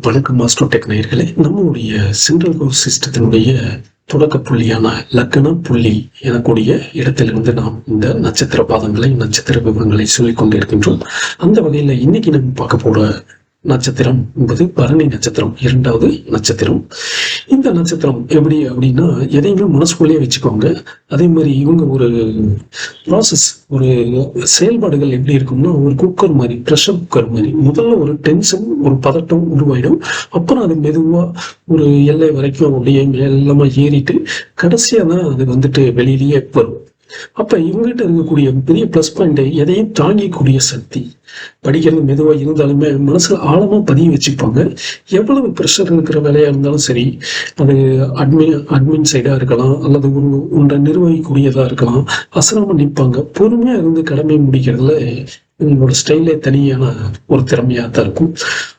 வணக்கம் master tech நேயர்களே. நம்மளுடைய சென்ட்ரல் கோர்ஸ் சிஸ்டத்தினுடைய தொடக்க புள்ளியான லக்ன புள்ளி எனக்கூடிய இடத்திலிருந்து நாம் இந்த நட்சத்திர பாதங்களை நட்சத்திர விவரங்களை சொல்லிக் கொண்டிருக்கின்றோம். அந்த வகையில் இன்னைக்கு நம்ம பார்க்க போற நட்சத்திரம் என்பது பரணி நட்சத்திரம், இரண்டாவது நட்சத்திரம். இந்த நட்சத்திரம் எப்படி அப்படின்னா, எதையுமே மனசுக்குள்ளேயே வச்சுக்கோங்க. அதே மாதிரி இவங்க ஒரு ப்ராசஸ், ஒரு செயல்பாடுகள் எப்படி இருக்கும்னா, ஒரு குக்கர் மாதிரி, ப்ரெஷர் குக்கர் மாதிரி. முதல்ல ஒரு டென்ஷன், ஒரு பதட்டம் உருவாயிடும். அப்புறம் அது மெதுவா ஒரு எல்லை வரைக்கும் அப்படியே எல்லாமே ஏறிட்டு கடைசியா தான் அது வந்துட்டு வெளியிலேயே வரும். அப்ப இவங்ககிட்ட இருக்கக்கூடிய பெரிய பிளஸ் பாயிண்ட், எதையும் தாங்கிக்கூடிய சக்தி. படிக்கிறது மெதுவா இருந்தாலுமே மனசுல ஆழமா பதிய வச்சுப்பாங்க. எவ்வளவு ப்ரெஷர் இருக்கிற வேலையா இருந்தாலும் சரி, அது அட்மின் சைடா இருக்கலாம், அல்லது ஒன்றை நிர்வகிக்கூடியதா இருக்கலாம், அசராம நிற்பாங்க. பொறுமையா இருந்து கடமை முடிக்கிறதுல இவங்களோட ஸ்டைலே தனியான ஒரு திறமையா தான் இருக்கும்.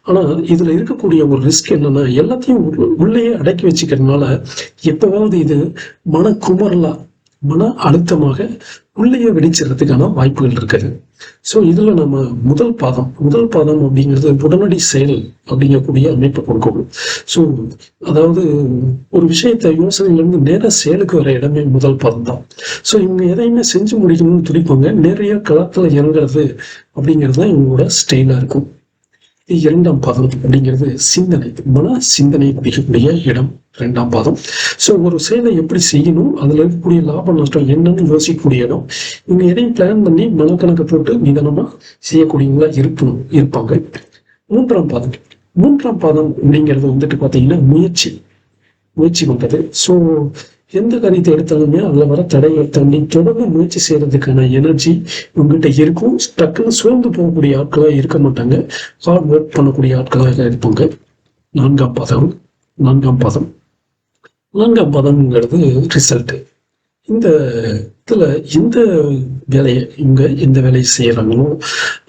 ஆனா இதுல இருக்கக்கூடிய ஒரு ரிஸ்க் என்னன்னா, எல்லாத்தையும் உள்ளேயே அடக்கி வச்சுக்கிறதுனால எப்பவாவது இது மன குமரலா, மன அழுத்தமாக உள்ளேயே வெடிச்சிடறதுக்கான வாய்ப்புகள் இருக்குது. ஸோ இதுல நம்ம முதல் பாதம் அப்படிங்கிறது உடனடி செயல் அப்படிங்கக்கூடிய அமைப்பை கொடுக்கணும். ஸோ அதாவது ஒரு விஷயத்த யோசனையிலிருந்து நேர செயலுக்கு வர இடமே முதல் பாதம் தான். ஸோ இவங்க எதையுமே செஞ்சு முடிக்கணும்னு துடிப்பாங்க. நிறைய களத்துல இறங்குறது அப்படிங்கிறது தான் இவங்களோட ஸ்டைலா இருக்கும். இரண்டாம் பாதம் அப்படிங்கிறது சிந்தனை, மன சிந்தனை பிடிக்கக்கூடிய இடம் இரண்டாம் பாதம். ஸோ ஒரு செயலை எப்படி செய்யணும், அதுல இருக்கக்கூடிய லாப நஷ்டம் என்னன்னு யோசிக்கக்கூடிய இடம். இவங்க எதையும் பிளான் பண்ணி மனக்கணக்கு போட்டு நிதானமா செய்யக்கூடியவங்களா இருப்பாங்க. மூன்றாம் பாதம் அப்படிங்கிறது வந்துட்டு பாத்தீங்கன்னா முயற்சி பண்றது. ஸோ எந்த காரியத்தை எடுத்தாலுமே அதுல வர தடையை தாண்டி தொடர்ந்து முயற்சி செய்யறதுக்கான எனர்ஜி உங்ககிட்ட இருக்கும். டக்குன்னு சோர்ந்து போகக்கூடிய ஆட்களாக இருக்க மாட்டாங்க. ஹார்ட் ஒர்க் பண்ணக்கூடிய ஆட்களாக இருப்பாங்க. நான்காம் பாதம்ங்கிறது ரிசல்ட். இந்த இதுல எந்த வேலையை செய்யறாங்களோ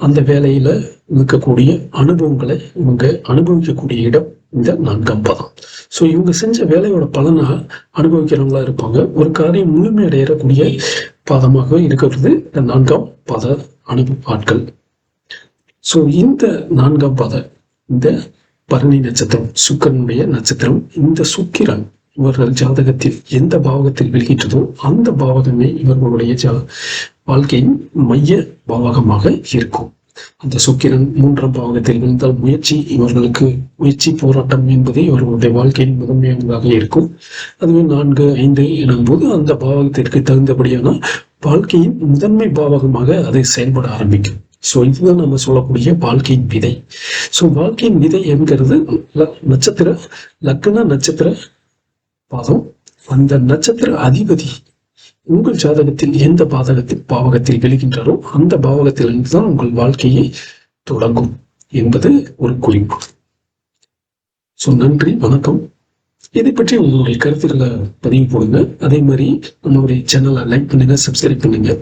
அந்த வேலையில இருக்கக்கூடிய அனுபவங்களை இவங்க அனுபவிக்கக்கூடிய இடம் இந்த நான்காம் பாதம். ஸோ இவங்க செஞ்ச வேலையோட பலனை அனுபவிக்கிறவங்களா இருப்பாங்க. ஒரு காரியம் முழுமையடையக்கூடிய பாதமாக இருக்கிறது இந்த நான்காம் பாத ஆட்கள். ஸோ இந்த நான்காம் பாத, இந்த பரணி நட்சத்திரம் சுக்கிரனுடைய நட்சத்திரம். இந்த சுக்கிரன் இவர்கள் ஜாதகத்தில் எந்த பாவகத்தில் விழுகின்றதோ அந்த பாவகமே இவர்களுடைய வாழ்க்கையின் மைய பாவகமாக இருக்கும். அந்த சுக்கிரன் மூன்றாம் பாவகத்தில் விழுந்தால் முயற்சி போராட்டம் என்பது இவர்களுடைய வாழ்க்கையின் முதன்மையானதாக இருக்கும். அதுவே 4, 5 எனும்போது அந்த பாவகத்திற்கு தகுந்தபடியான வாழ்க்கையின் முதன்மை பாவகமாக அதை செயல்பட ஆரம்பிக்கும். ஸோ இதுதான் நம்ம சொல்லக்கூடிய வாழ்க்கையின் விதை. ஸோ வாழ்க்கையின் விதை என்கிறது லக்ன நட்சத்திர பாதம். அந்த நட்சத்திர அதிபதி உங்கள் ஜாதகத்தில் எந்த பாவகத்தில் விழுகின்றாரோ அந்த பாவகத்திலிருந்து தான் உங்கள் வாழ்க்கையை தொடங்கும் என்பது ஒரு குறிப்பு. ஸோ நன்றி, வணக்கம். இதை பற்றி உங்களுடைய கருத்துக்களை பதிவு போடுங்க. அதே மாதிரி நம்மளுடைய சேனலை லைக் பண்ணுங்க, சப்ஸ்கிரைப் பண்ணுங்க.